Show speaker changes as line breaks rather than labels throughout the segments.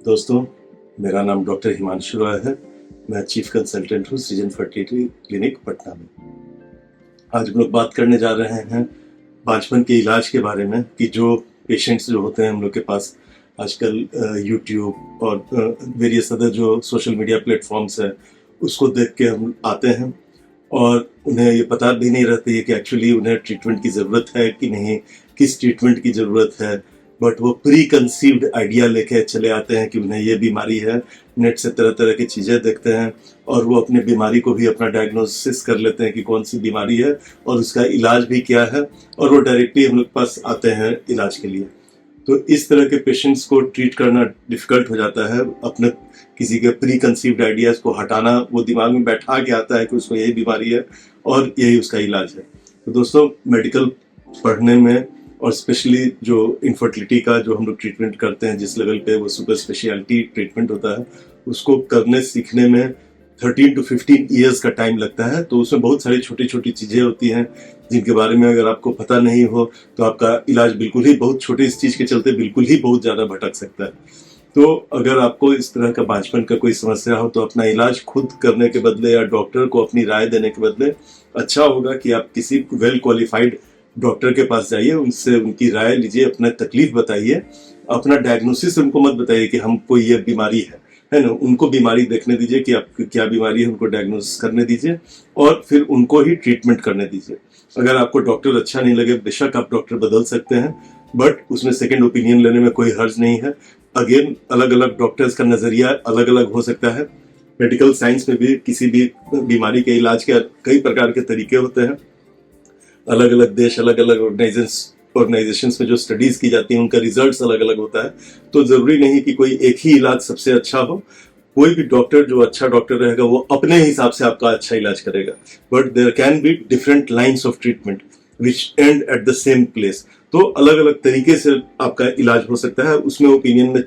दोस्तों, मेरा नाम डॉक्टर हिमांशु रॉय है। मैं चीफ कंसल्टेंट हूँ सृजन फर्टिलिटी क्लिनिक पटना में। आज हम लोग बात करने जा रहे हैं बांझपन के इलाज के बारे में कि जो पेशेंट्स जो होते हैं हम लोग के पास आजकल यूट्यूब और वेरियस अदर जो सोशल मीडिया प्लेटफॉर्म्स है उसको देख के हम आते हैं और उन्हें ये पता भी नहीं रहती है कि एक्चुअली उन्हें ट्रीटमेंट की ज़रूरत है कि नहीं, किस ट्रीटमेंट की ज़रूरत है। बट वो प्री कंसीव्ड आइडिया लेके चले आते हैं कि उन्हें ये बीमारी है। नेट से तरह तरह की चीज़ें देखते हैं और वो अपनी बीमारी को भी अपना डायग्नोसिस कर लेते हैं कि कौन सी बीमारी है और उसका इलाज भी क्या है, और वो डायरेक्टली हम लोग पास आते हैं इलाज के लिए। तो इस तरह के पेशेंट्स को ट्रीट करना डिफिकल्ट हो जाता है। अपने किसी के प्री कंसीव्ड आइडियाज को हटाना, वो दिमाग में बैठा के आता है कि उसको यही बीमारी है और यही उसका इलाज है। तो दोस्तों, मेडिकल पढ़ने में और स्पेशली जो इनफर्टिलिटी का जो हम लोग ट्रीटमेंट करते हैं, जिस लेवल पे वो सुपर स्पेशलिटी ट्रीटमेंट होता है, उसको करने सीखने में 13 to 15 ईयर्स का टाइम लगता है। तो उसमें बहुत सारी छोटी छोटी चीज़ें होती हैं जिनके बारे में अगर आपको पता नहीं हो तो आपका इलाज बिल्कुल ही बहुत छोटी इस चीज़ के चलते बिल्कुल ही बहुत ज़्यादा भटक सकता है। तो अगर आपको इस तरह का बांझपन का कोई समस्या हो तो अपना इलाज खुद करने के बदले या डॉक्टर को अपनी राय देने के बदले अच्छा होगा कि आप किसी वेल क्वालिफाइड डॉक्टर के पास जाइए, उनसे उनकी राय लीजिए, अपना तकलीफ बताइए, अपना डायग्नोसिस उनको मत बताइए कि हमको ये बीमारी है ना। उनको बीमारी देखने दीजिए कि आपकी क्या बीमारी है, उनको डायग्नोसिस करने दीजिए और फिर उनको ही ट्रीटमेंट करने दीजिए। अगर आपको डॉक्टर अच्छा नहीं लगे, बेशक आप डॉक्टर बदल सकते हैं, बट उसमें सेकेंड ओपिनियन लेने में कोई हर्ज नहीं है। अगेन, अलग अलग डॉक्टर्स का नजरिया अलग अलग हो सकता है। मेडिकल साइंस में भी किसी भी बीमारी के इलाज के कई प्रकार के तरीके होते हैं। अलग अलग देश, अलग अलग ऑर्गेनाइजेशंस में जो स्टडीज की जाती हैं उनका रिजल्ट्स अलग अलग होता है। तो जरूरी नहीं कि कोई एक ही इलाज सबसे अच्छा हो। कोई भी डॉक्टर जो अच्छा डॉक्टर रहेगा वो अपने हिसाब से आपका अच्छा इलाज करेगा, but there can be different lines of treatment which and at the same place. तो अलग अलग तरीके से आपका इलाज हो सकता है, उसमें ओपिनियन में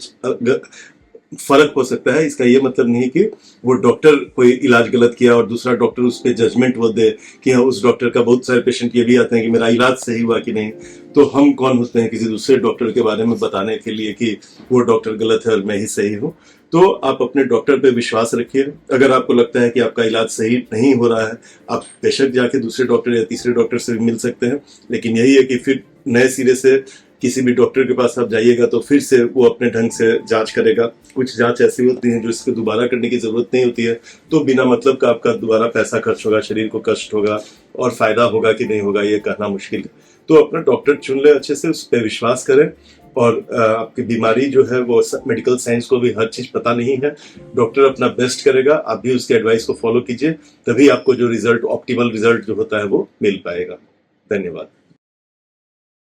फर्क हो सकता है। इसका ये मतलब नहीं कि वो डॉक्टर कोई इलाज गलत किया और दूसरा डॉक्टर उस पर जजमेंट वो दे कि हाँ, उस डॉक्टर का बहुत सारे पेशेंट ये भी आते हैं कि मेरा इलाज सही हुआ कि नहीं। तो हम कौन होते हैं किसी दूसरे डॉक्टर के बारे में बताने के लिए कि वो डॉक्टर गलत है और मैं ही सही हूँ। तो आप अपने डॉक्टर पे विश्वास रखिए। अगर आपको लगता है कि आपका इलाज सही नहीं हो रहा है, आप बेशक जाके दूसरे डॉक्टर या तीसरे डॉक्टर से भी मिल सकते हैं, लेकिन यही है कि फिर नए सिरे से किसी भी डॉक्टर के पास आप जाइएगा तो फिर से वो अपने ढंग से जांच करेगा। कुछ जांच ऐसी होती है जो इसको दोबारा करने की जरूरत नहीं होती है, तो बिना मतलब का आपका दोबारा पैसा खर्च होगा, शरीर को कष्ट होगा और फायदा होगा कि नहीं होगा ये कहना मुश्किल है। तो अपना डॉक्टर चुन ले, अच्छे से उस पर विश्वास करें। और आपकी बीमारी जो है वो मेडिकल साइंस को भी हर चीज पता नहीं है। डॉक्टर अपना बेस्ट करेगा, आप भी उसके एडवाइस को फॉलो कीजिए, तभी आपको जो रिजल्ट, ऑप्टिमल रिजल्ट जो होता है वो मिल पाएगा। धन्यवाद।